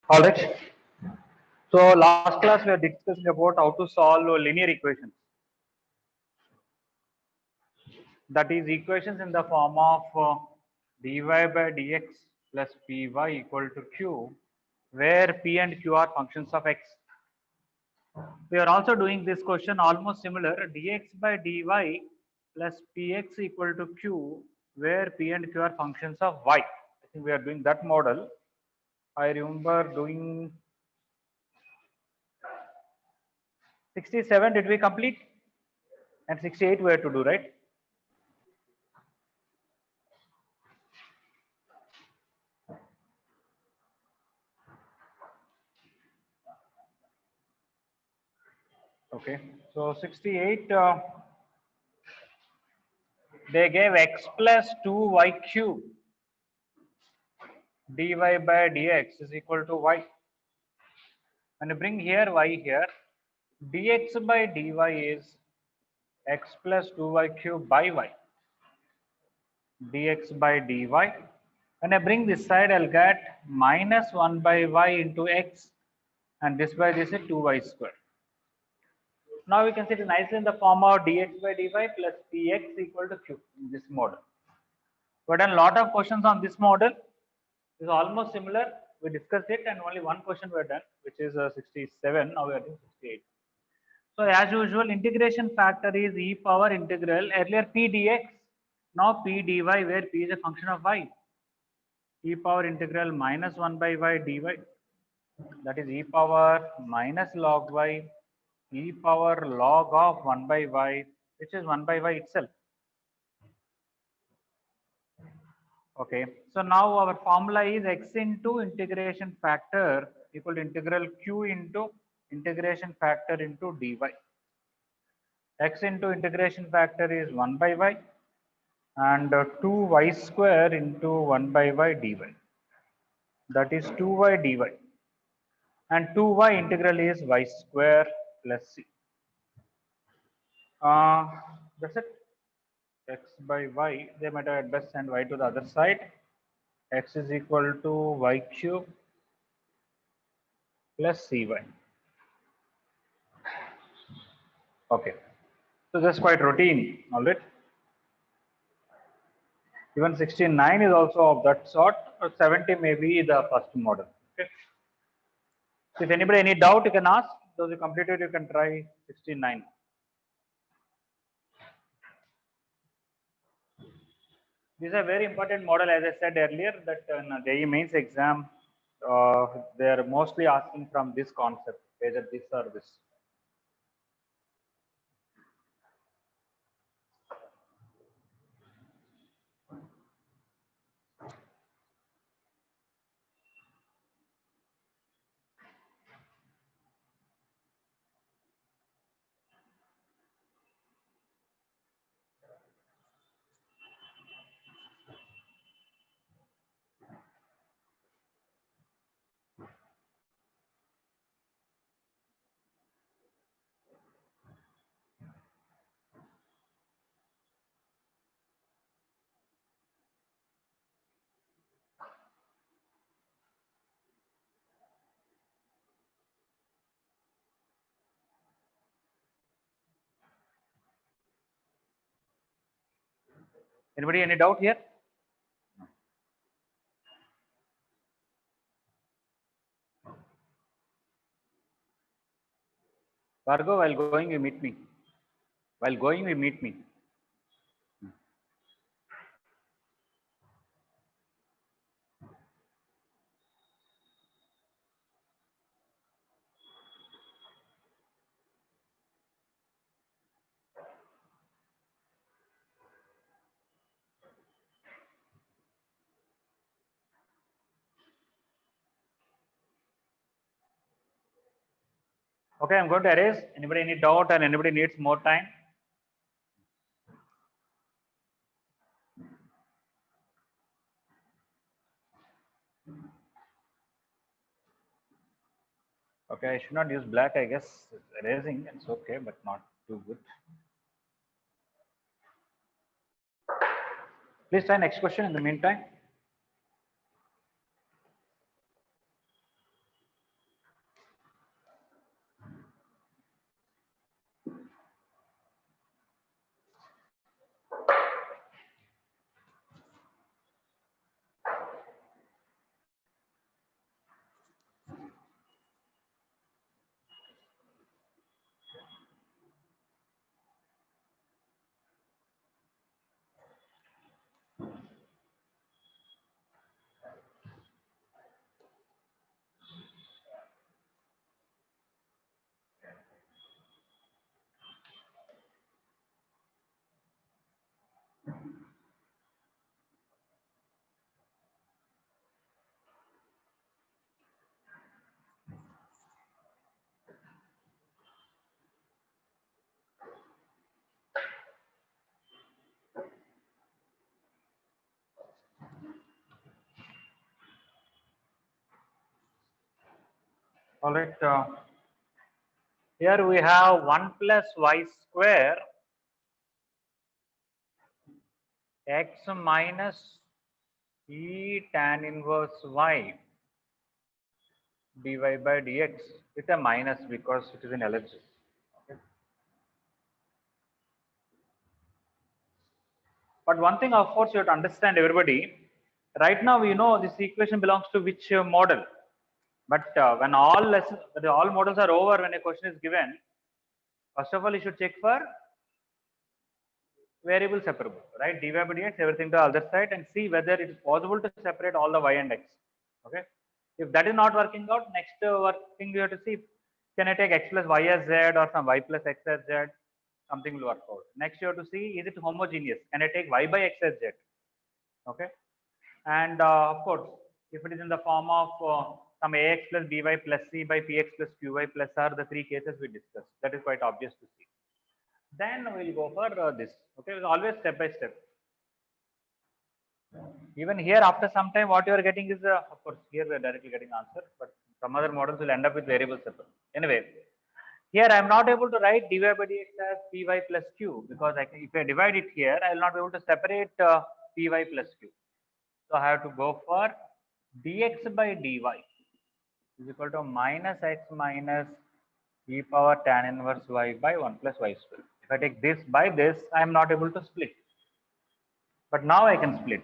All right. So last class we are discussing about how to solve linear equations. That is equations in the form of dy by dx plus py equal to q, where p and q are functions of x. We are also doing this question almost similar, dx by dy plus px equal to q, where p and q are functions of y. I think we are doing that model. I remember doing 67, did we complete? And 68 we have to do, right? Okay, so 68, they gave x plus 2y cube dy by dx is equal to y. When you bring here y here, dx by dy is x plus 2y cube by y, dx by dy. When I bring this side, I'll get minus 1 by y into x, and this by this is 2y square. Now we can see it nicely in the form of dx by dy plus px equal to q in this model. We've done a lot of questions on this model. It's almost similar. We discussed it, and only one question we are done, which is 67. Now we are doing 68. So as usual, integration factor is e power integral. Earlier p dx, now p dy, where p is a function of y. E power integral minus 1 by y dy. That is e power minus log y, e power log of 1 by y, which is 1 by y itself. Okay, so now our formula is x into integration factor equal to integral q into integration factor into dy. X into integration factor is 1 by y, and 2y square into 1 by y dy. That is 2y dy. And 2y integral is y square plus c. That's it. X by y, they might have at best send y to the other side. X is equal to y cube plus cy. Okay, so that's quite routine, all right. Even 69 is also of that sort, or 70 may be the first model. Okay. So if anybody any doubt, you can ask. Those who completed, you can try 69. This is a very important model, as I said earlier, that in the JEE mains exam, they are mostly asking from this concept, either this or this. Anybody any doubt here? Vargo, while going, you meet me. While going, you meet me. Okay, I'm going to erase. Anybody any doubt and anybody needs more time? Okay, I should not use black, I guess. Erasing, it's okay, but not too good. Please try next question in the meantime. All right. Here we have 1 plus y square x minus e tan inverse y dy by dx with a minus because it is in ellipsis. Okay. But one thing, of course, you have to understand, everybody. Right now, we know this equation belongs to which model. But when all models are over, when a question is given, first of all, you should check for variable separable, right? Dy by dx, everything to the other side, and see whether it is possible to separate all the y and x. Okay. If that is not working out, next thing you have to see, can I take x plus y as z or some y plus x as z? Something will work out. Next, you have to see, is it homogeneous? Can I take y by x as z? Okay. And of course, if it is in the form of some ax plus by plus c by px plus qy plus r, the three cases we discussed. That is quite obvious to see. Then we'll go for this. Okay, always step by step. Even here, after some time, what you are getting is, of course, here we are directly getting answer, but some other models will end up with variable separate. Anyway, here I am not able to write dy by dx as py plus q because if I divide it here, I will not be able to separate py plus q. So I have to go for dx by dy is equal to minus x minus e power tan inverse y by 1 plus y square. If I take this by this, I am not able to split. But now I can split.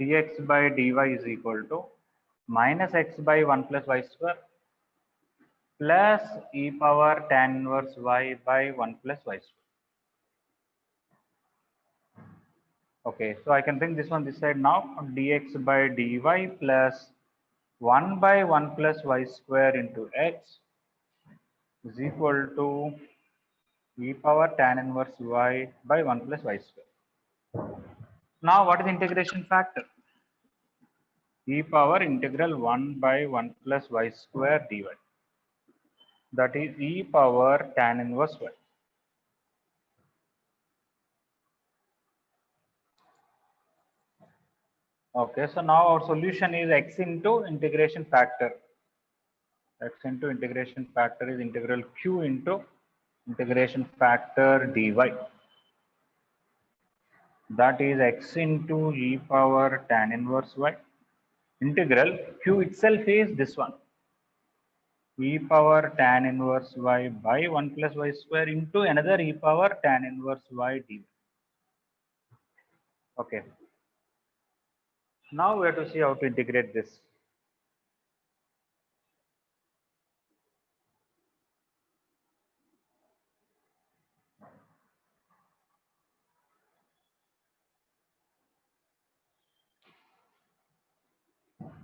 Dx by dy is equal to minus x by 1 plus y square plus e power tan inverse y by 1 plus y square. Okay, so I can bring this one this side now. Dx by dy plus 1 by 1 plus y square into x is equal to e power tan inverse y by 1 plus y square. Now, what is the integration factor? E power integral 1 by 1 plus y square dy. That is e power tan inverse y. Okay, so now our solution is x into integration factor. X into integration factor is integral q into integration factor dy. That is x into e power tan inverse y. Integral q itself is this one. E power tan inverse y by 1 plus y square into another e power tan inverse y dy. Okay. Now we have to see how to integrate this.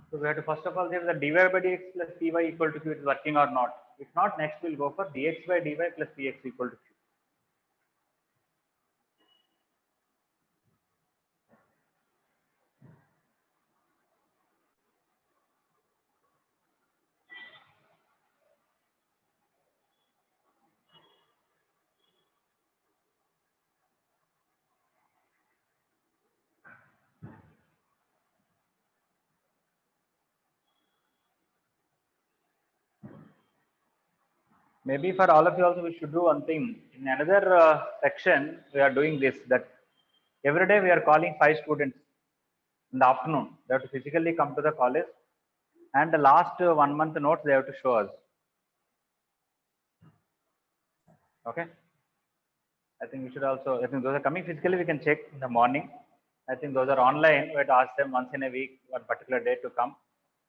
So we have to first of all see if the dy by dx plus py equal to q is working or not. If not, next we'll go for dx by dy plus px equal to q. Maybe for all of you also we should do one thing. In another section, we are doing this, that every day we are calling 5 students in the afternoon. They have to physically come to the college, and the last 1 month notes they have to show us. Okay. I think we should also, I think those are coming physically, we can check in the morning. I think those are online. We have to ask them once in a week, one particular day to come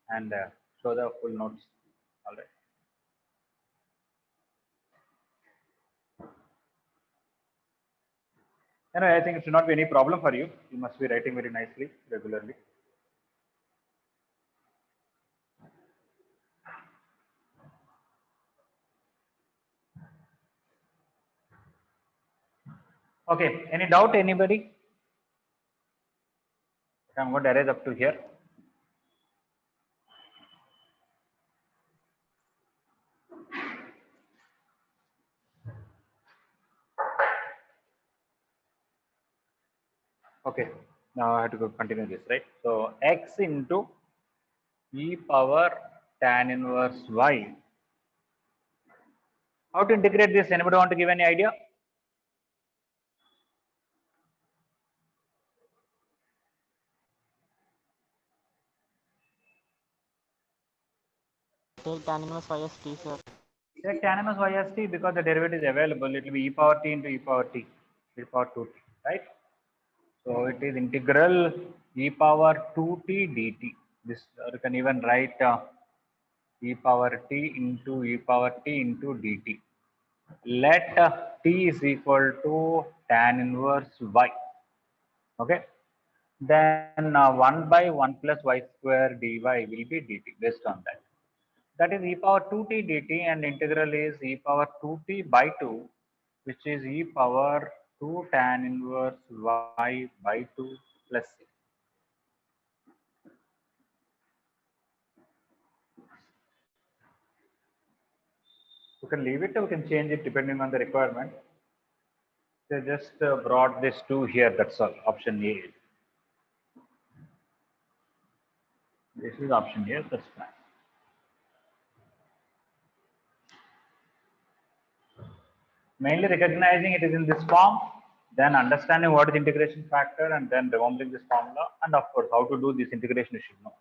and show the full notes. All right. Anyway, I think it should not be any problem for you. You must be writing very nicely, regularly. Okay, any doubt, anybody? I'm going to erase up to here. Okay, now I have to go continue this, right? So x into e power tan inverse y How to integrate this? Anybody want to give any idea? Take tan inverse y as t, sir. Take tan inverse y as t because the derivative is available. It will be e power t into e power t, e power 2t, right? So it is integral e power 2t dt. This you can even write e power t into e power t into dt. Let t is equal to tan inverse y. Okay. Then 1 by 1 plus y square dy will be dt based on that. That is e power 2t dt, and integral is e power 2t by 2, which is e power 2 tan inverse y by 2 plus c. You can leave it or you can change it depending on the requirement. They just brought this 2 here, that's all. Option A. This is option A, that's fine. Mainly recognizing it is in this form, then understanding what is integration factor, and then remembering this formula, and of course how to do this integration you should know.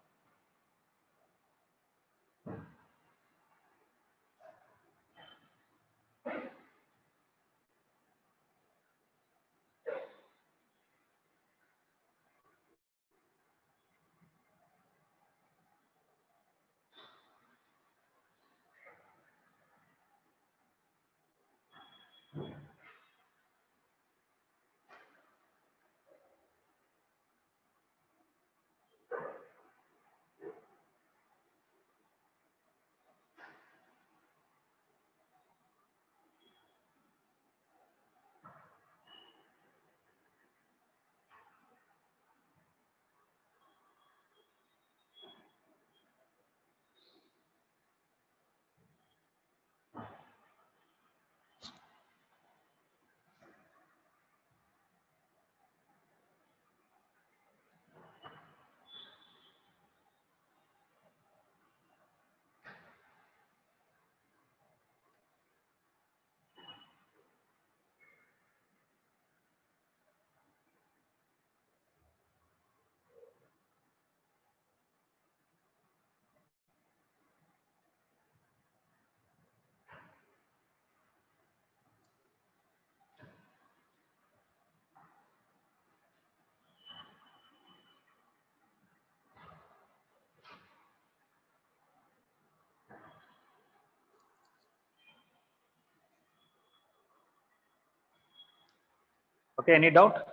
Okay, any doubt?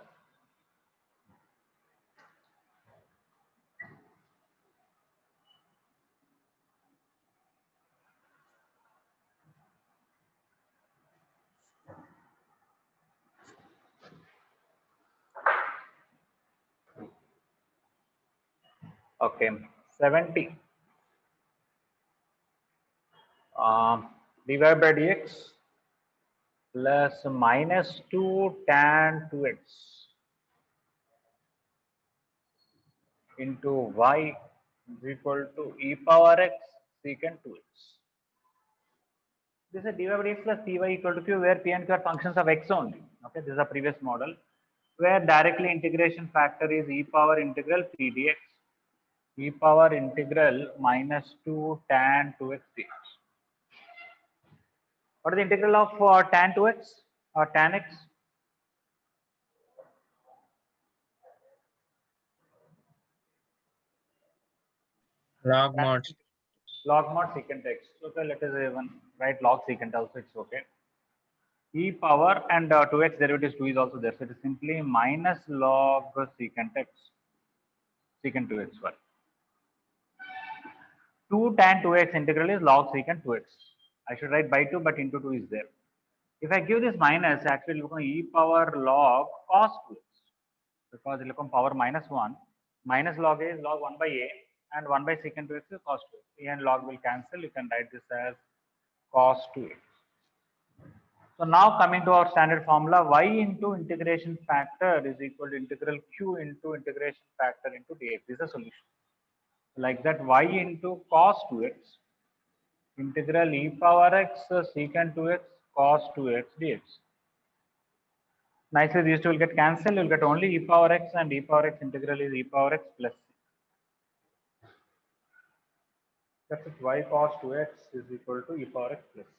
Okay, 70 dy by dx plus minus 2 tan 2x into y is equal to e power x secant 2x. This is dy by dx plus py equal to q, where p and q are functions of x only. Okay, this is a previous model where directly integration factor is e power integral p dx, e power integral minus 2 tan 2x dx. What is the integral of tan 2x or tan x? Log mod. Log mod secant x. Okay, let us even write log secant also, it's okay. E power and 2x derivative 2 is also there. So it is simply minus log secant x, secant 2x. 2 tan 2x integral is log secant 2x. I should write by 2, but into 2 is there. If I give this minus, actually it will become e power log cos 2x, because it will become power minus 1. Minus log a is log 1 by a, and 1 by secant 2x is cos 2x. A and log will cancel. You can write this as cos 2x. So now coming to our standard formula, y into integration factor is equal to integral q into integration factor into dx. This is a solution. Like that, y into cos 2x integral e power x secant 2x cos 2x dx. Nicely, these two will get cancelled. You'll get only e power x, and e power x integral is e power x plus c. That's it. Y cos 2x is equal to e power x plus c.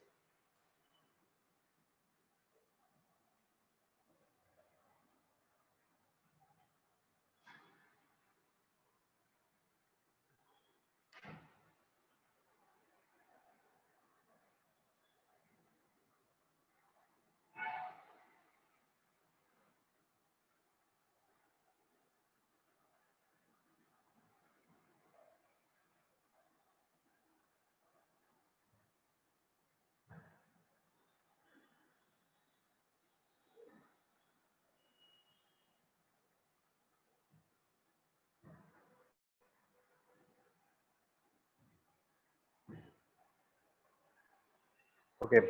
Okay.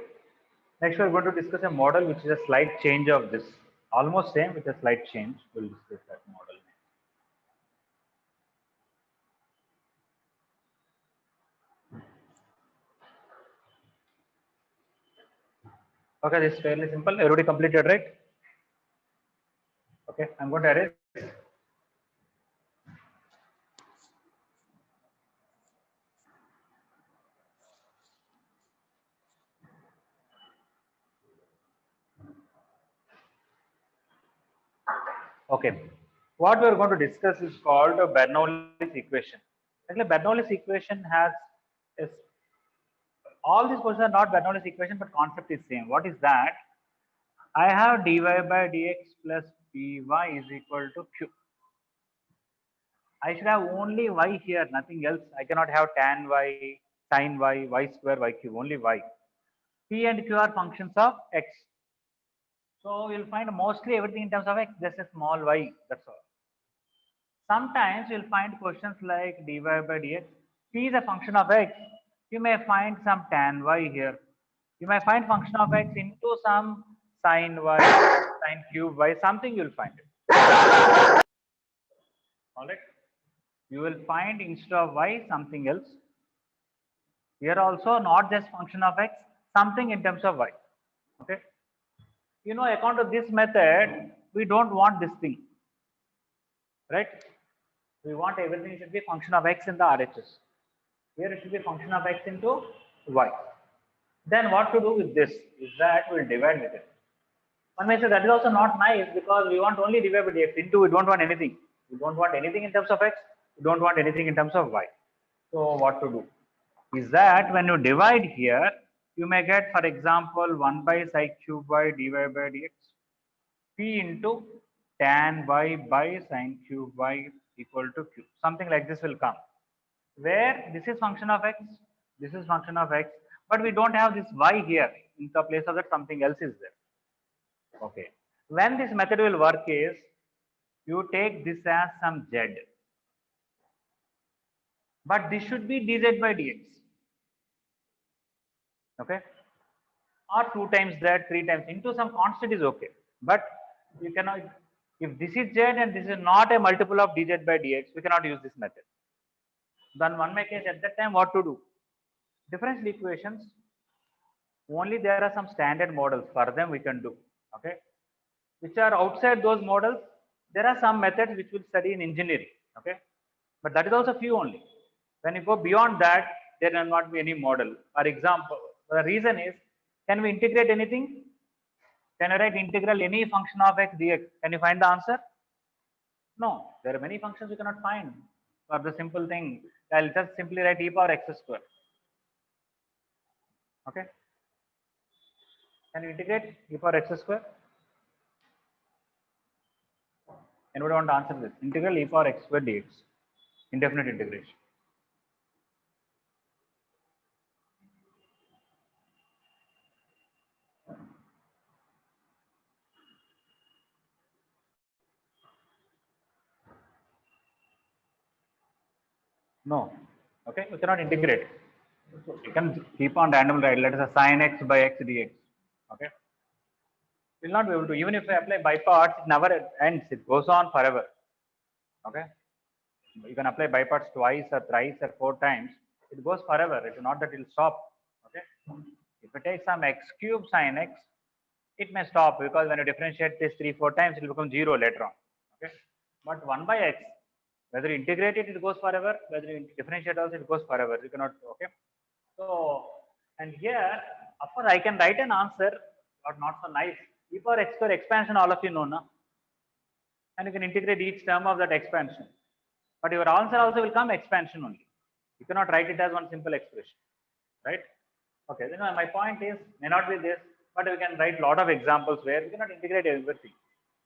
Next, we're going to discuss a model which is a slight change of this. Almost same with a slight change. We'll discuss that model. Okay, this is fairly simple. Everybody completed, right? Okay, I'm going to erase. Okay, what we are going to discuss is called a Bernoulli's equation. Actually, Bernoulli's equation has is all these questions are not Bernoulli's equation, but concept is same. What is that? I have dy by dx plus by is equal to q. I should have only y here, nothing else. I cannot have tan y, sin y, y square, y cube, only y. P and q are functions of x. So you'll find mostly everything in terms of x, just a small y, that's all. Sometimes you'll find questions like dy by dx. P is a function of x. You may find some tan y here. You may find function of x into some sin y, sin cube y, something you'll find it. All right. You will find instead of y something else. Here also not just function of x, something in terms of y. Okay. You know, according to this method, we don't want this thing, right? We want everything should be function of x in the RHS. Here it should be function of x into y. Then what to do with this is that we'll divide with it. One may say that is also not nice because we want only divide by dx. Into we don't want anything. We don't want anything in terms of x. We don't want anything in terms of y. So what to do is that when you divide here, you may get, for example, 1 by psi cube y dy by dx p into tan y by sin cube y equal to q. Something like this will come, where this is function of x, this is function of x, but we don't have this y here. In the place of that, something else is there. Okay. When this method will work is, you take this as some z, but this should be dz by dx. Okay, or 2 times that, 3 times into some constant is okay, but you cannot, if this is z and this is not a multiple of dz by dx, we cannot use this method. Then one may case at that time what to do? Differential equations, only there are some standard models for them we can do. Okay, which are outside those models, there are some methods which we'll study in engineering. Okay, but that is also few only. When you go beyond that, there will not be any model. For example, the reason is, can we integrate anything? Can I write integral any function of x dx? Can you find the answer? No, there are many functions you cannot find. For the simple thing, I'll just simply write e power x square. Okay. Can you integrate e power x square? Anybody want to answer this? Integral e power x square dx. Indefinite integration. No. Okay, you cannot integrate. So you can keep on random right. Let us say sin x by x dx. Okay. Will not be able to. Even if I apply by parts, it never ends. It goes on forever. Okay. You can apply by parts twice or thrice or 4 times. it goes forever. It is not that it will stop. Okay. If you take some x cube sine x, it may stop because when you differentiate this 3-4 times, it will become 0 later on. Okay. But 1 by x, whether you integrate it, it goes forever. Whether you differentiate also, it goes forever. You cannot. Okay. So, and here, of course, I can write an answer, but not so nice. E power x square expansion, all of you know, na? And you can integrate each term of that expansion. But your answer also will come expansion only. You cannot write it as one simple expression, right? Okay, then my point is, may not be this, but we can write lot of examples where we cannot integrate everything.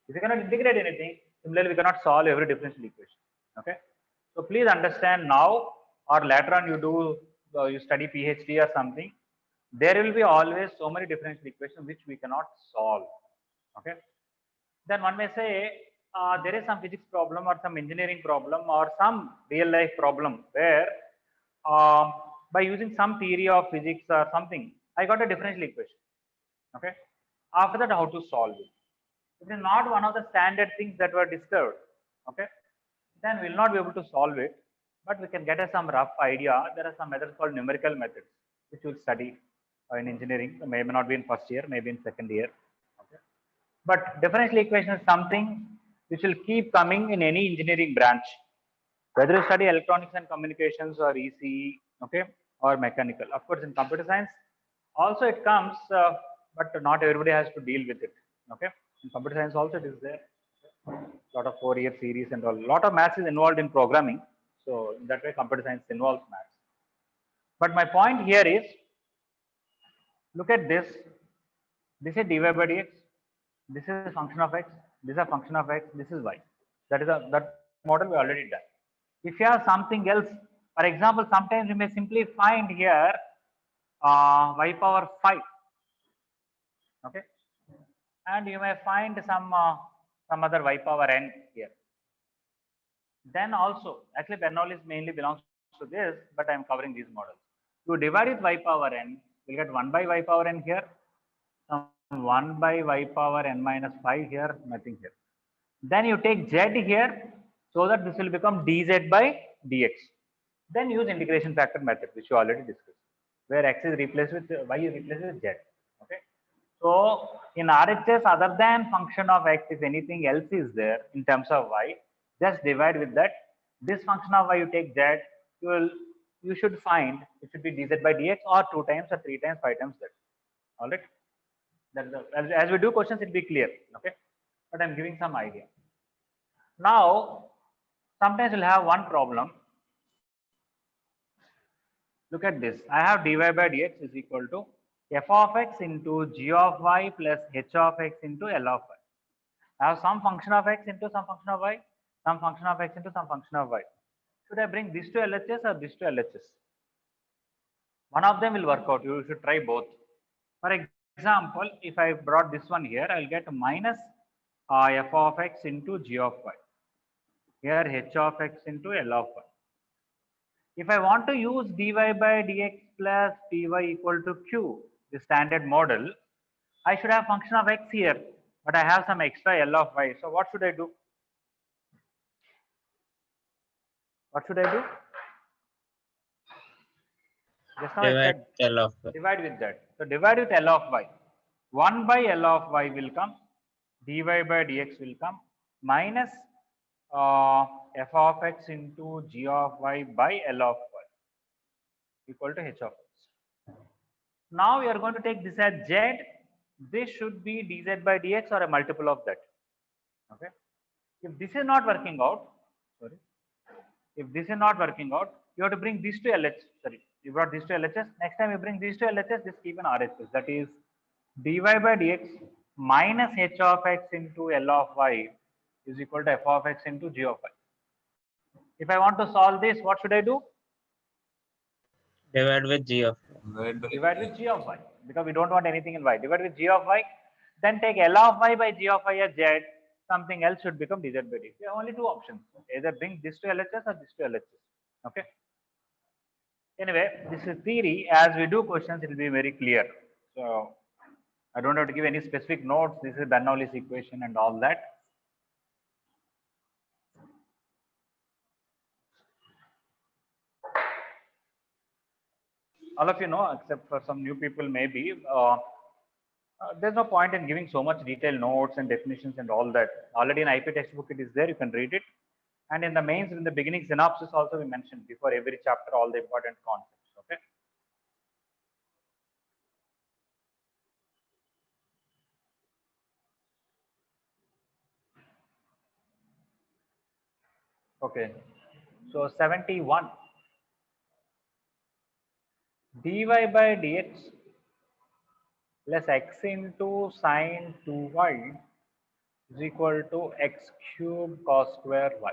If you cannot integrate anything, similarly, we cannot solve every differential equation. Okay, so please understand now or later on you study PhD or something, there will be always so many differential equations which we cannot solve. Okay, then one may say there is some physics problem or some engineering problem or some real life problem where by using some theory of physics or something, I got a differential equation. Okay. After that, how to solve it? It is not one of the standard things that were discovered. Okay. Then we'll not be able to solve it, but we can get some rough idea. There are some methods called numerical methods, which we'll study in engineering. Maybe not be in first year, maybe in second year. Okay. But differential equation is something which will keep coming in any engineering branch, whether you study electronics and communications or ECE, okay, or mechanical. Of course, in computer science, also it comes, but not everybody has to deal with it. Okay, in computer science also it is there. A lot of 4-year series and all. A lot of maths is involved in programming. So in that way, computer science involves maths. But my point here is, look at this. This is dy by dx. This is a function of x. This is a function of x. This is y. That model we already done. If you have something else, for example, sometimes you may simply find here y power 5. Okay, and you may find some other y power n here. Then also, actually Bernoulli mainly belongs to this, but I am covering these models. You divide with y power n, you will get 1 by y power n here, some 1 by y power n minus 5 here, nothing here. Then you take z here, so that this will become dz by dx. Then use integration factor method, which you already discussed, where x is replaced with y is replaced with z. Okay. So in RHS, other than function of x, if anything else is there in terms of y, just divide with that. This function of y you take z, you should find it should be dz by dx or 2 times or 3 times, 5 times that. All right. As we do questions, it will be clear. Okay. But I'm giving some idea. Now, sometimes you'll have one problem. Look at this. I have dy by dx is equal to f of x into g of y plus h of x into L of y. I have some function of x into some function of y, some function of x into some function of y. Should I bring this to LHS or this to LHS? One of them will work out. You should try both. For example, if I brought this one here, I will get minus f of x into g of y. Here h of x into L of y. If I want to use dy by dx plus dy equal to q, the standard model, I should have function of x here, but I have some extra L of y. So what should I do? What should I do? Just now I said L of y. divide with that. So divide with L of y. 1 by L of y will come, dy by dx will come, minus f of x into g of y by L of y equal to h of x. Now we are going to take this as z. This should be dz by dx or a multiple of that. Okay. If this is not working out, sorry, if this is not working out, you have to bring this to LHS. Sorry, you brought this to LHS. Next time you bring this to LHS, just keep an RHS. That is dy by dx minus h of x into L of y is equal to f of x into g of y. If I want to solve this, what should I do? Divide with g of y. Divide with g of y, because we don't want anything in y. Divide with g of y, then take L of y by g of y as z. Something else should become dz by dx. There are only two options. Either bring this to LHS or this to LHS. Okay. Anyway, this is theory. As we do questions, it will be very clear. So I don't have to give any specific notes. This is Bernoulli's equation and all that. all of you know, except for some new people maybe. There's no point in giving so much detailed notes and definitions and all that. Already in IP textbook it is there, you can read it. And in the mains, in the beginning synopsis also we mentioned before every chapter all the important concepts. Okay. Okay. So 71 dy by dx plus x into sine 2y is equal to x cube cos square y.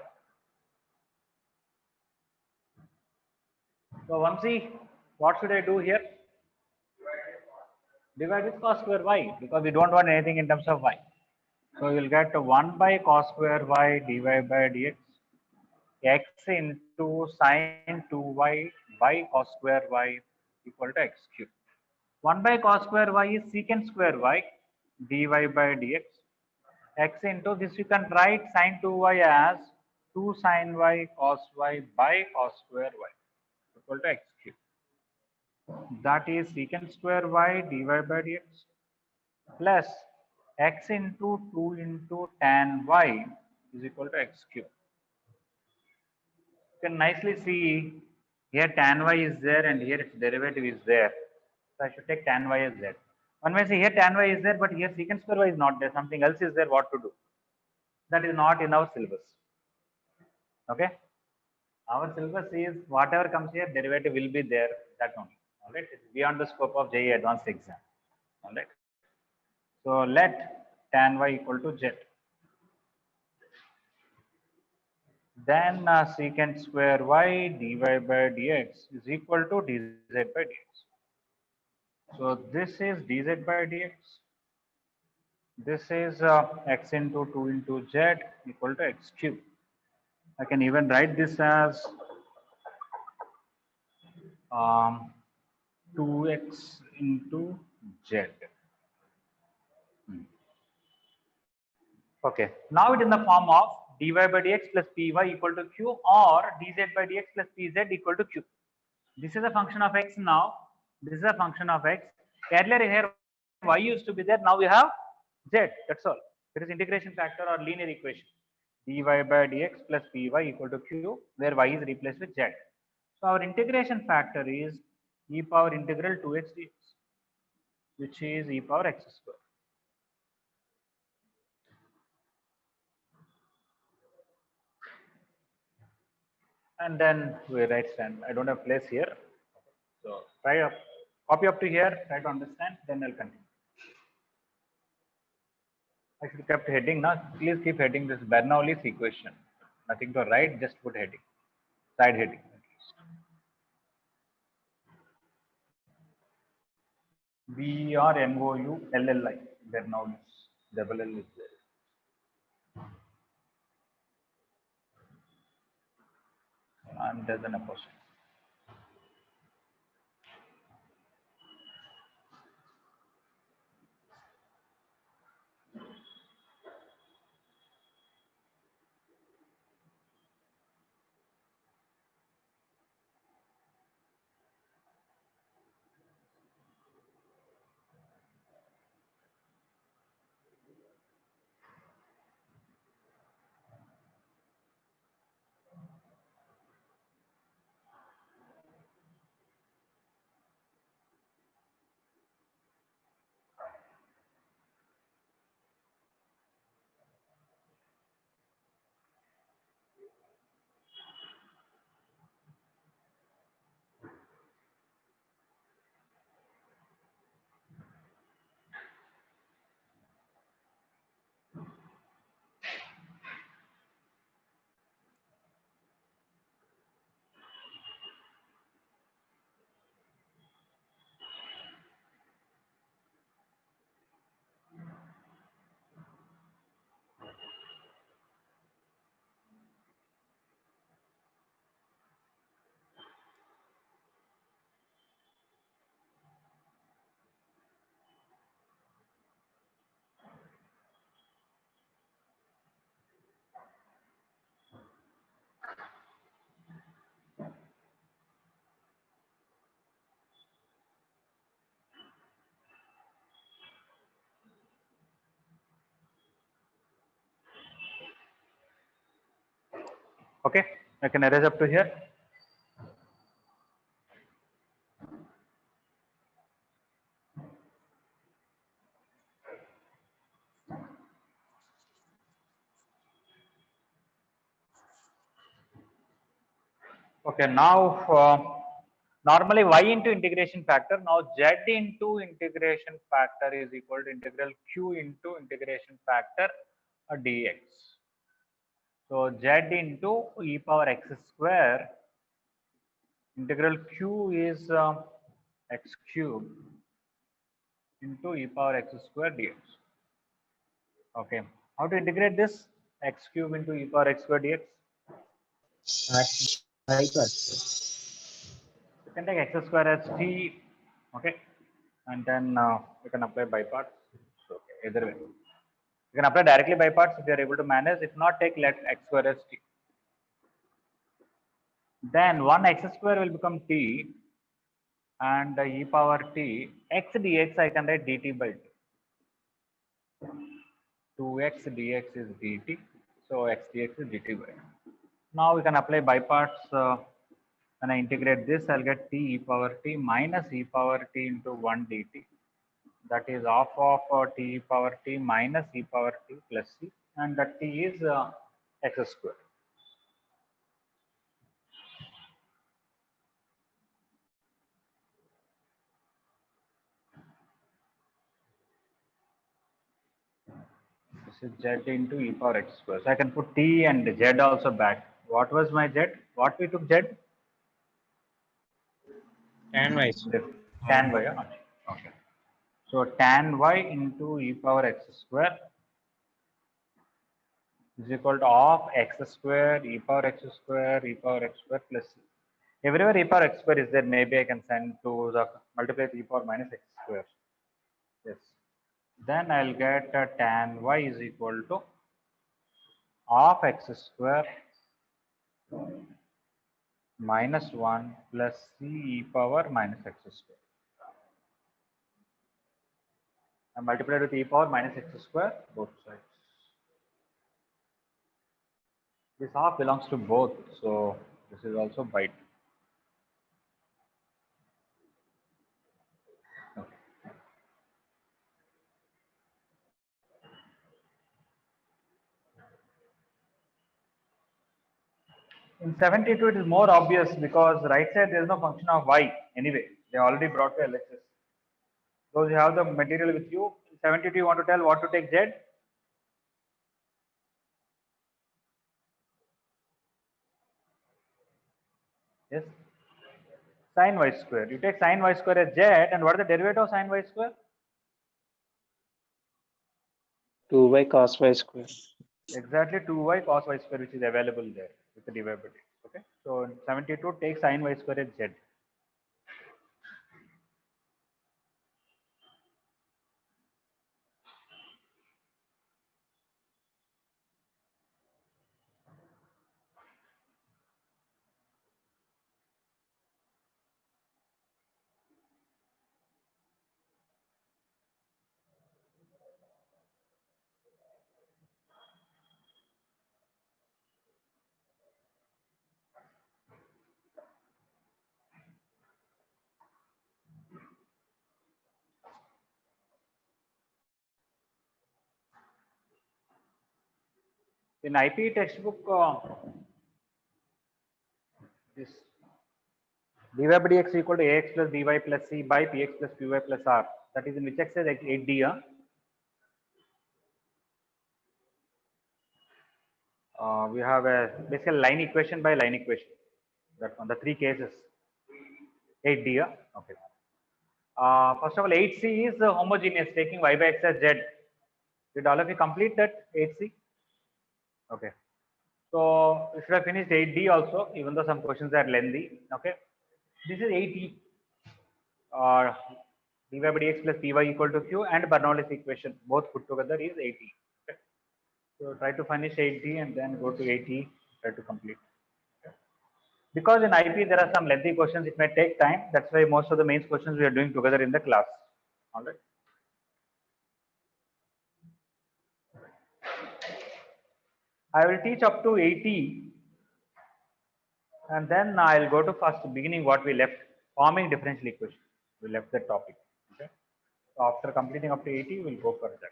So Vamsi, what should I do here? Divide with cos square y because we don't want anything in terms of y. So you'll get 1 by cos square y dy by dx x into sine 2y by cos square y equal to x cube. 1 by cos square y is secant square y dy by dx. X into this you can write sine 2y as 2 sine y cos y by cos square y equal to x cube. That is secant square y dy by dx plus x into 2 into tan y is equal to x cube. You can nicely see here tan y is there and here its derivative is there. So I should take tan y as z. One may say here tan y is there, but here secant square y is not there. Something else is there. What to do? That is not in our syllabus. Okay. Our syllabus is whatever comes here, derivative will be there. That only. All right. It's beyond the scope of JEE advanced exam. All right. So let tan y equal to z. Then secant square y dy by dx is equal to dz by dx. So this is dz by dx. This is x into 2 into z equal to x cube. I can even write this as 2x into z. Okay. Now it in the form of dy by dx plus py equal to q or dz by dx plus pz equal to q. This is a function of x now. This is a function of x. Earlier here y used to be there. Now we have z. That's all. It is integration factor or linear equation. Dy by dx plus py equal to q, where y is replaced with z. So our integration factor is e power integral 2x dx, which is e power x square. And then we write stand. I don't have place here. So try up, copy up to here, try to understand, then I'll continue. I should have kept heading now. Please keep heading this Bernoulli's equation. Nothing to write, just put heading, side heading. Bernoulli, Bernoulli's, double L is there. And there's an apostrophe. Okay, I can erase up to here. Okay, now normally y into integration factor. Now z into integration factor is equal to integral q into integration factor dx. So z into e power x square integral q is x cube into e power x square dx. Okay, how to integrate this x cube into e power x square dx? You can take x square as t, okay, and then you can apply by parts. Okay, either way, you can apply directly by parts if you are able to manage. If not, take let x square as t. Then 1 x square will become t, and e power t x dx I can write dt by t. 2x dx is dt, so x dx is dt by t. Now we can apply by parts. When I integrate this, I'll get t e power t minus e power t into 1 dt. That is half of t e power t minus e power t plus c, and that t is x square. This is z into e power x square. So I can put t and z also back. What was my z? What we took z? Tan y. Tan y. Okay. So tan y into e power x square is equal to half x square e power x square e power x square plus c. Everywhere e power x square is there, maybe I can send to the multiply with e power minus x square. Yes. Then I'll get tan y is equal to half x square minus 1 plus c e power minus x square. I multiplied with e power minus x square both sides. This half belongs to both, so this is also by 2. Okay. In 72, it is more obvious because right side there is no function of y anyway. They already brought to LHS. Those you have the material with you. 72, you want to tell what to take z? Yes. Sin y square. You take sin y square as z, and what is the derivative of sin y square? 2y cos y square. Exactly 2y cos y square, which is available there with the divided. Okay. So 72 takes sin y square as z. In IP textbook, this dy by dx equal to ax plus dy plus c by px plus py plus r. That is in which exercise like 8d. We have a basically line equation by line equation. That one, the three cases. 8d. Okay. First of all, 8c is homogeneous, taking y by x as z. Did all of you complete that 8c? Okay. So we should have finished 8d also, even though some questions are lengthy. Okay. This is 8e. Dy by dx plus py equal to q, and Bernoulli's equation both put together is 8e. Okay. So try to finish 8d and then go to 8e, try to complete. Okay. Because in IP there are some lengthy questions, it may take time. That's why most of the main questions we are doing together in the class. All right. I will teach up to 80 And then I'll go to first beginning what we left, forming differential equation. We left that topic. Okay. So after completing up to 80, we'll go for that.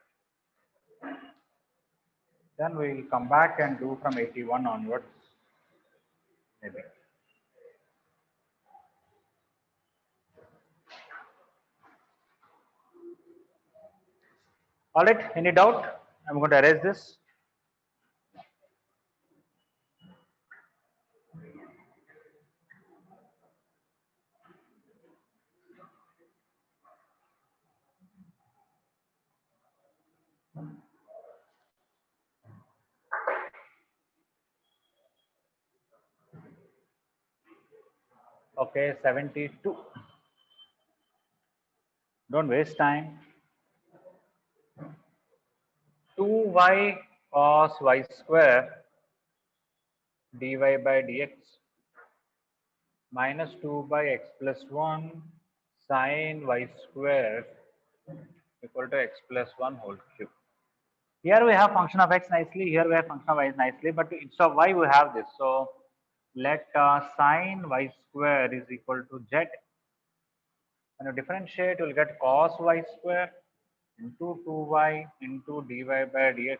Then we'll come back and do from 81 onwards, maybe. All right, any doubt? I'm going to erase this. Okay, 72. Don't waste time. 2y cos y square dy by dx minus 2 by x plus 1 sin y square equal to x plus 1 whole cube. Here we have function of x nicely, here we have function of y nicely, but instead of y we have this. So let sin y square is equal to z. When you differentiate, you will get cos y square into 2y into dy by dx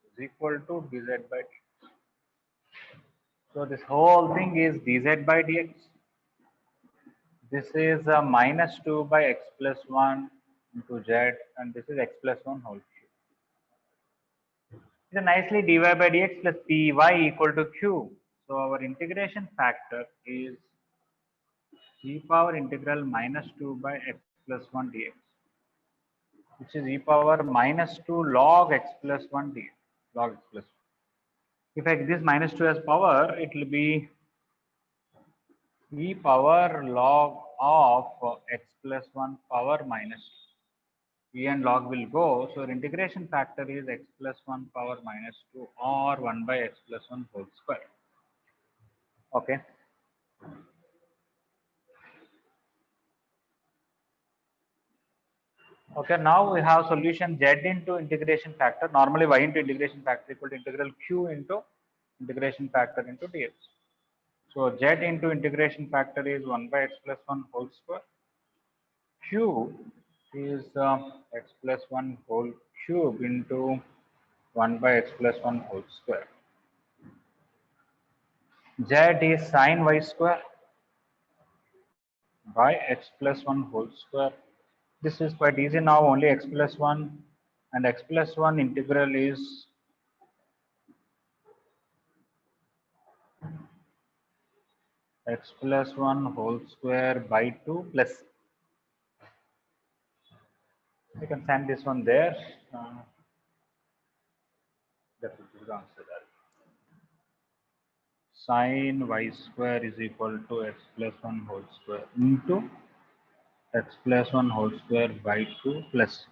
is equal to dz by dx. So this whole thing is dz by dx. This is minus 2 by x plus 1 into z, and this is x plus 1 whole cube. So nicely dy by dx plus py equal to q. So our integration factor is e power integral minus 2 by x plus 1 dx, which is e power minus 2 log x plus 1 dx, log x plus 1. If I this minus 2 as power, it will be e power log of x plus 1 power minus 2. E and log will go. So, our integration factor is x plus 1 power minus 2 or 1 by x plus 1 whole square. Okay. Okay, now we have solution z into integration factor. Normally, y into integration factor equal to integral q into integration factor into dx. So, z into integration factor is 1 by x plus 1 whole square. Q is x plus 1 whole cube into 1 by x plus 1 whole square. Z is sin y square by x plus 1 whole square. This is quite easy now, only x plus 1 and x plus 1 integral is x plus 1 whole square by 2 plus. You can send this one there. That will be the answer there. Sin y square is equal to x plus 1 whole square into x plus 1 whole square by 2 plus.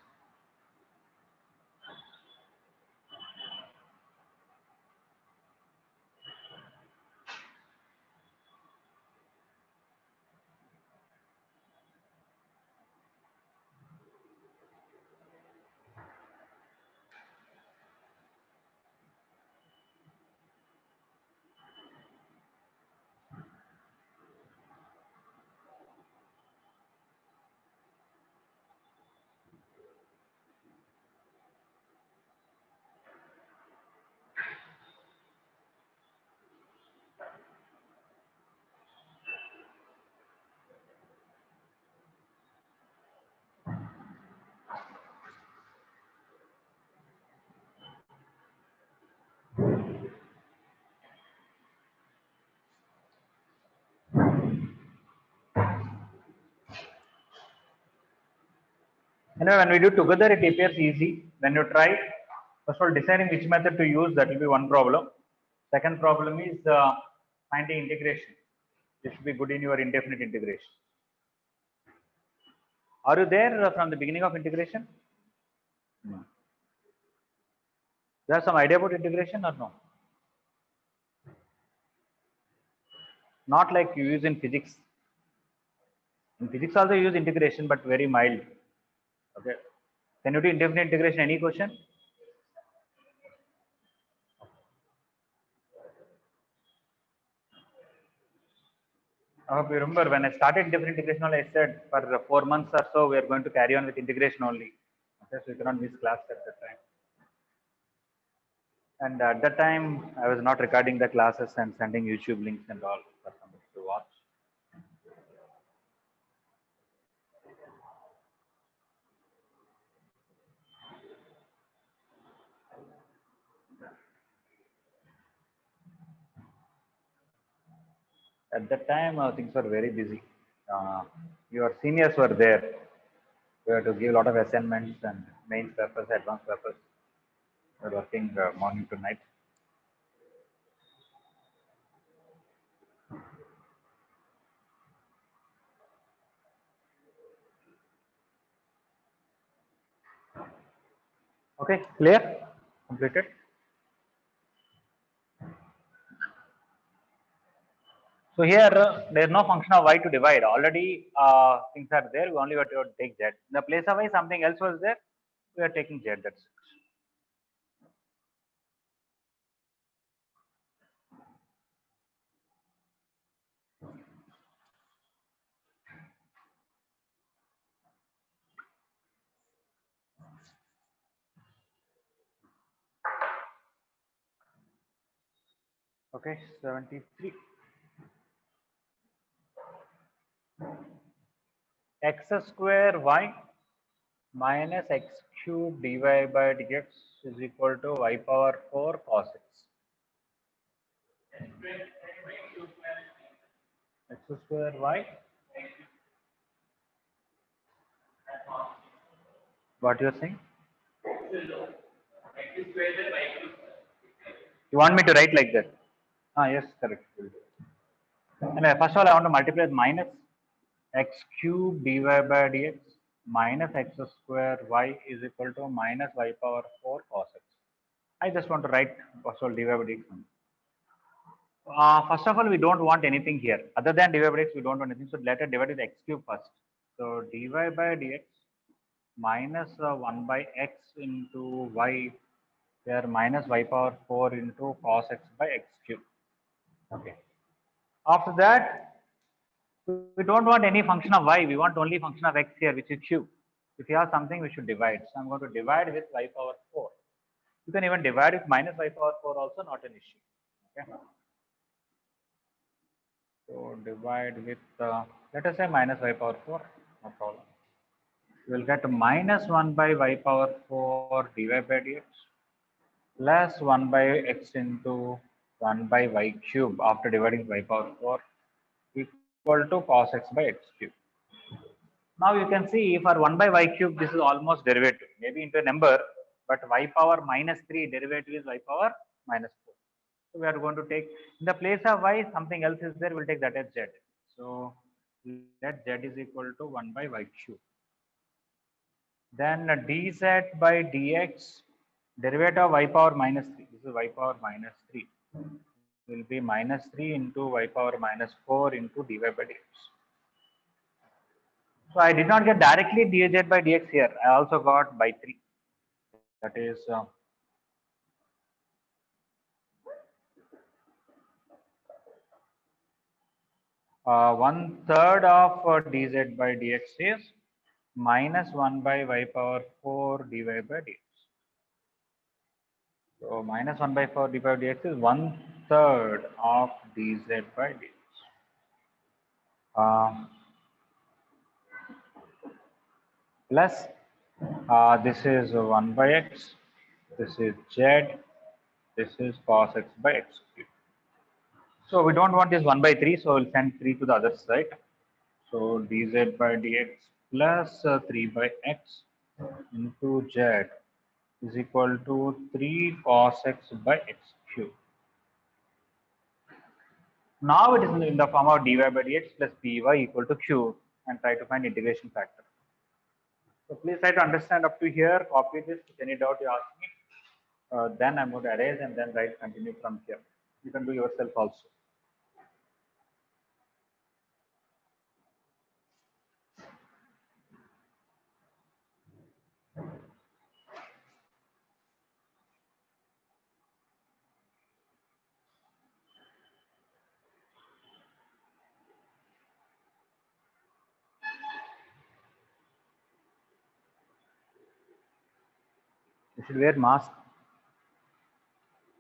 Anyway, when we do together, it appears easy. When you try, first of all, deciding which method to use, that will be one problem. Second problem is finding integration. This should be good in your indefinite integration. Are you there from the beginning of integration? No. You have some idea about integration or no? Not like you use in physics. In physics also you use integration, but very mild. Okay. Can you do indefinite integration? Any question? I hope you remember when I started different integration, I said for 4 months or so we are going to carry on with integration only. Okay, so you cannot miss class at that time. And at that time, I was not recording the classes and sending YouTube links and all for somebody to watch. At that time, things were very busy. Your seniors were there. We had to give a lot of assignments and main purpose, advanced purpose. We were working morning to night. Okay, clear? Completed? So here there is no function of y to divide. Already things are there. We only have to take z. In the place of y, something else was there. We are taking z. That's it. Okay, 73. X square y minus x cube dy by dx is equal to y power 4 cos x. X square y. What you are saying? You want me to write like that? Ah, yes, correct. And first of all, I want to multiply with minus x cube dy by dx minus x square y is equal to minus y power 4 cos x. I just want to write first of all dy by dx. First of all, we don't want anything here. Other than dy by dx, we don't want anything. So let us divide with x cube first. So dy by dx minus 1 by x into y here minus y power 4 into cos x by x cube. Okay. After that, we don't want any function of y. We want only function of x here, which is q. If you have something, we should divide. So I'm going to divide with y power 4. You can even divide with minus y power 4 also, not an issue. Okay. So divide with, let us say minus y power 4, no problem. You will get minus 1 by y power 4 dy by dx plus 1 by x into 1 by y cube after dividing y power 4 equal to cos x by x cube. Now you can see for 1 by y cube, this is almost derivative, maybe into a number, but y power minus 3 derivative is y power minus 4. So we are going to take, in the place of y, something else is there, we'll take that as z. So let z is equal to 1 by y cube. Then dz by dx, derivative of y power minus 3, this is y power minus 3, will be minus 3 into y power minus 4 into dy by dx. So I did not get directly dz by dx here. I also got by 3. That is 1/3 of dz by dx is minus 1 by y power 4 dy by dx. So minus 1 by 4 dy by dx is 1/3 of dz by dx. Plus this is 1 by x, this is z, this is cos x by x cube. So we don't want this 1 by 3, so we'll send 3 to the other side. So dz by dx plus 3 by x into z is equal to 3 cos x by x cube. Now it is in the form of dy by dx plus py equal to q, and try to find integration factor. So please try to understand up to here, copy this. If any doubt you ask me, then I'm going to erase and then write continue from here. You can do yourself also. You should wear mask.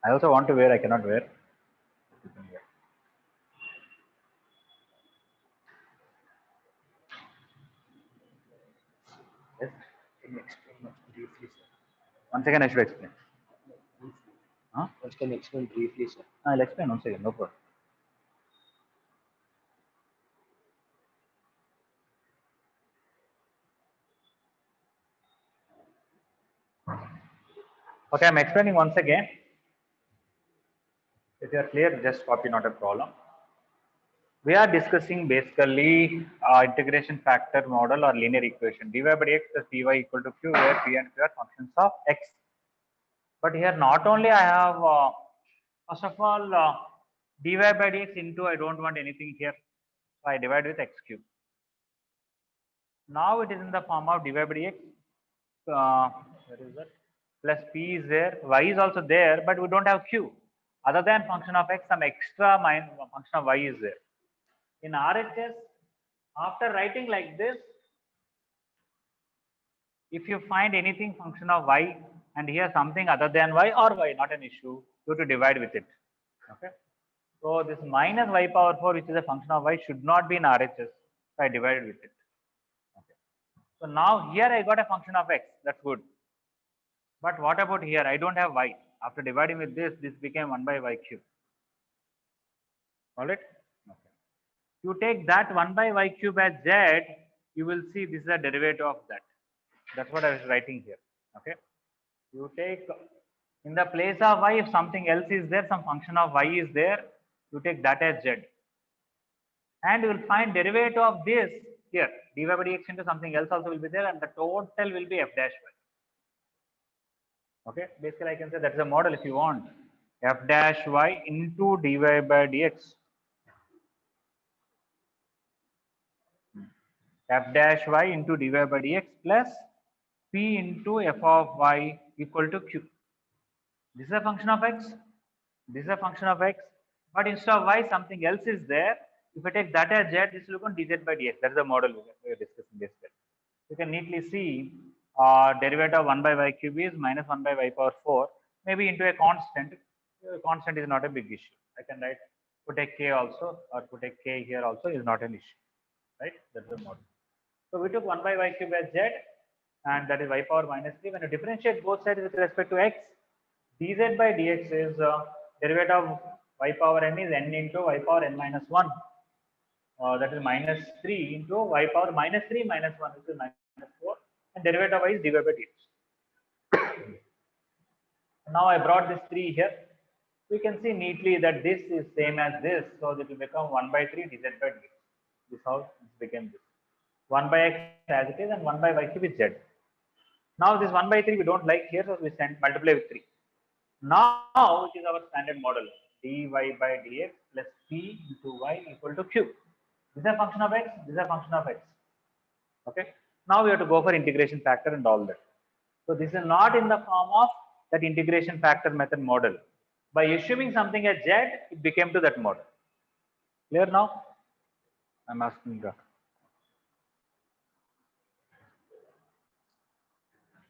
I also want to wear. I cannot wear. You can wear. Yes. Can you explain briefly, sir? Once again, I should explain. Huh? Once can you explain briefly, sir? I'll explain once again. No problem. Okay, I'm explaining once again. If you are clear, just copy, not a problem. We are discussing basically integration factor model or linear equation dy by dx plus dy equal to q, where p and q are functions of x. But here not only I have first of all dy by dx into, I don't want anything here, so I divide with x cube. Now it is in the form of dy by dx. Where is that? Plus p is there, y is also there, but we don't have q. Other than function of x, some extra function of y is there. In RHS, after writing like this, if you find anything function of y and here something other than y or y, not an issue, you have to divide with it. Okay. So this minus y power 4, which is a function of y, should not be in RHS. So I divided with it. Okay. So now here I got a function of x. That's good. But what about here? I don't have y. After dividing with this became 1 by y cube. All right. Okay. You take that 1 by y cube as z, you will see this is a derivative of that. That's what I was writing here. Okay. You take in the place of y, if something else is there, some function of y is there, you take that as z. And you will find derivative of this here. dy by dx into something else also will be there, and the total will be f dash y. Okay. Basically, I can say that's a model if you want. F dash y into dy by dx. F dash y into dy by dx plus p into f of y equal to q. This is a function of x. This is a function of x. But instead of y, something else is there. If I take that as z, this will become dz by dx. That is the model we are discussing this. You can neatly see derivative of 1 by y cube is minus 1 by y power 4, maybe into a constant. Constant is not a big issue. I can write, put a k also, or put a k here also is not an issue. Right? That's the model. So we took 1 by y cube as z, and that is y power minus 3. When you differentiate both sides with respect to x, dz by dx is derivative of y power n is n into y power n minus 1. That is minus 3 into y power minus 3 minus 1, which is minus 4. And derivative of y is dy by dx. Now I brought this 3 here. We can see neatly that this is same as this. So it will become 1 by 3 dz by dx. This how it became this. 1 by x as it is and 1 by y cube is z. Now this 1 by 3 we don't like here, so we multiply with 3. Now it is our standard model, dy by dx plus p into y equal to q. This is a function of x, this is a function of x. Okay. Now we have to go for integration factor and all that. So this is not in the form of that integration factor method model. By assuming something as z, it became to that model. Clear now? I'm asking that.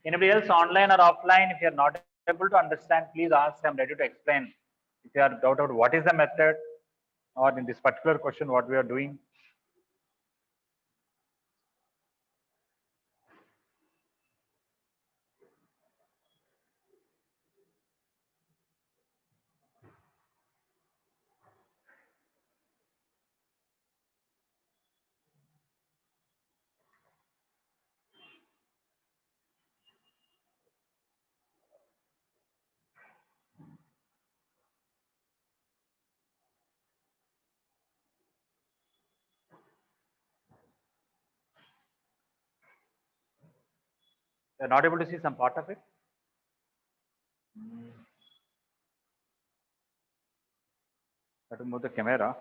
Anybody else online or offline? If you are not able to understand, please ask. I'm ready to explain. If you are doubt about what is the method or in this particular question, what we are doing. You are not able to see some part of it. Have to move the camera.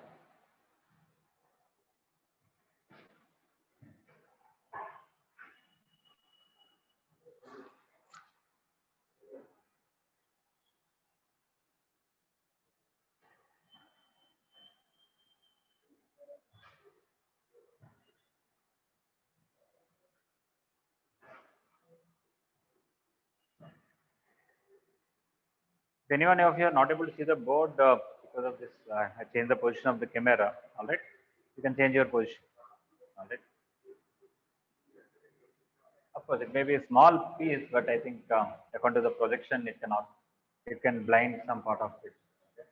If anyone of you are not able to see the board because of this, I changed the position of the camera. All right, you can change your position. All right. Of course, it may be a small piece, but I think according to the projection, it cannot. It can blind some part of it. Okay.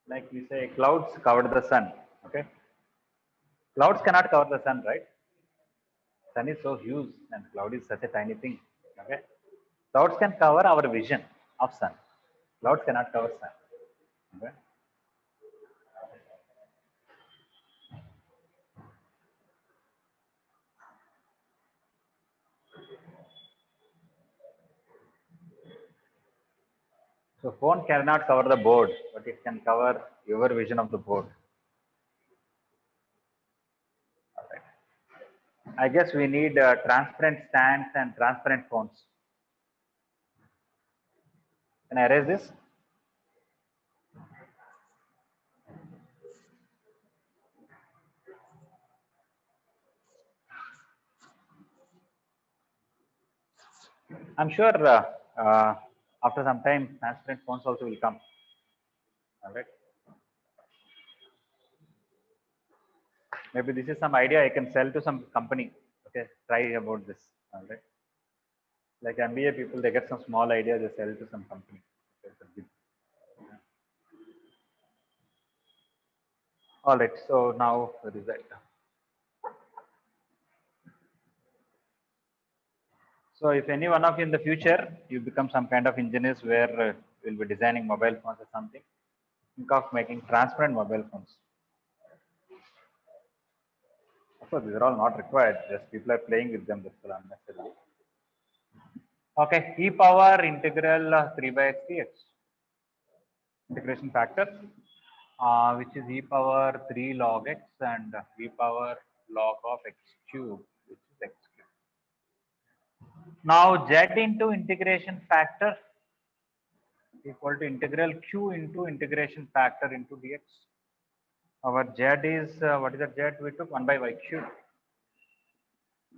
Like we say, clouds covered the sun. Okay. Clouds cannot cover the sun, right? Sun is so huge and cloud is such a tiny thing. Okay. Clouds can cover our vision of sun. Clouds cannot cover sun. Okay. So phone cannot cover the board, but it can cover your vision of the board. All right. I guess we need transparent stands and transparent phones. Can I erase this? I'm sure after some time, transparent phones also will come. All right. Maybe this is some idea I can sell to some company. Okay, try about this. All right. Like MBA people, they get some small idea, they sell to some company. Okay, all right. So now the result. So if any one of you in the future, you become some kind of engineers where you'll be designing mobile phones or something, think of making transparent mobile phones. Of course, these are all not required. Just people are playing with them. That's all unnecessarily. Okay, e power integral 3 by x dx. Integration factor, which is e power 3 log x and e power log of x cube, which is x cube. Now z into integration factor equal to integral q into integration factor into dx. Our z is what is the z we took 1 by y cube,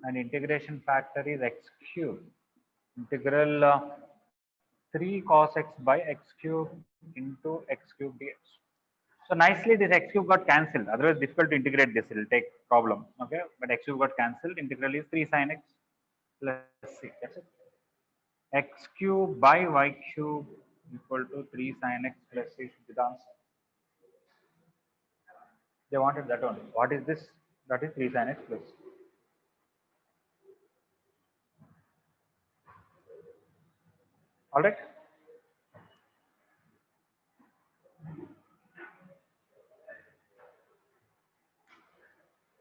and integration factor is x cube. Integral 3 cos x by x cube into x cube dx. So nicely this x cube got cancelled. Otherwise difficult to integrate this. It will take problem. Okay, but x cube got cancelled. Integral is 3 sin x plus c. That's it. X cube by y cube equal to 3 sin x plus c should be the answer. They wanted that only. What is this? That is 3 sin x plus. All right.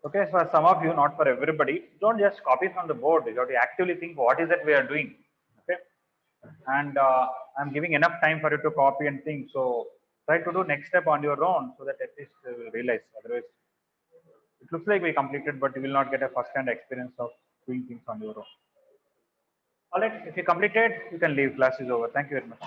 Okay, for some of you, not for everybody, don't just copy from the board. You have to actively think what is it we are doing. Okay, and I'm giving enough time for you to copy and think. So try to do next step on your own so that at least you will realize. Otherwise, it looks like we completed, but you will not get a first-hand experience of doing things on your own. All right, if you completed, you can leave. Class is over. Thank you very much.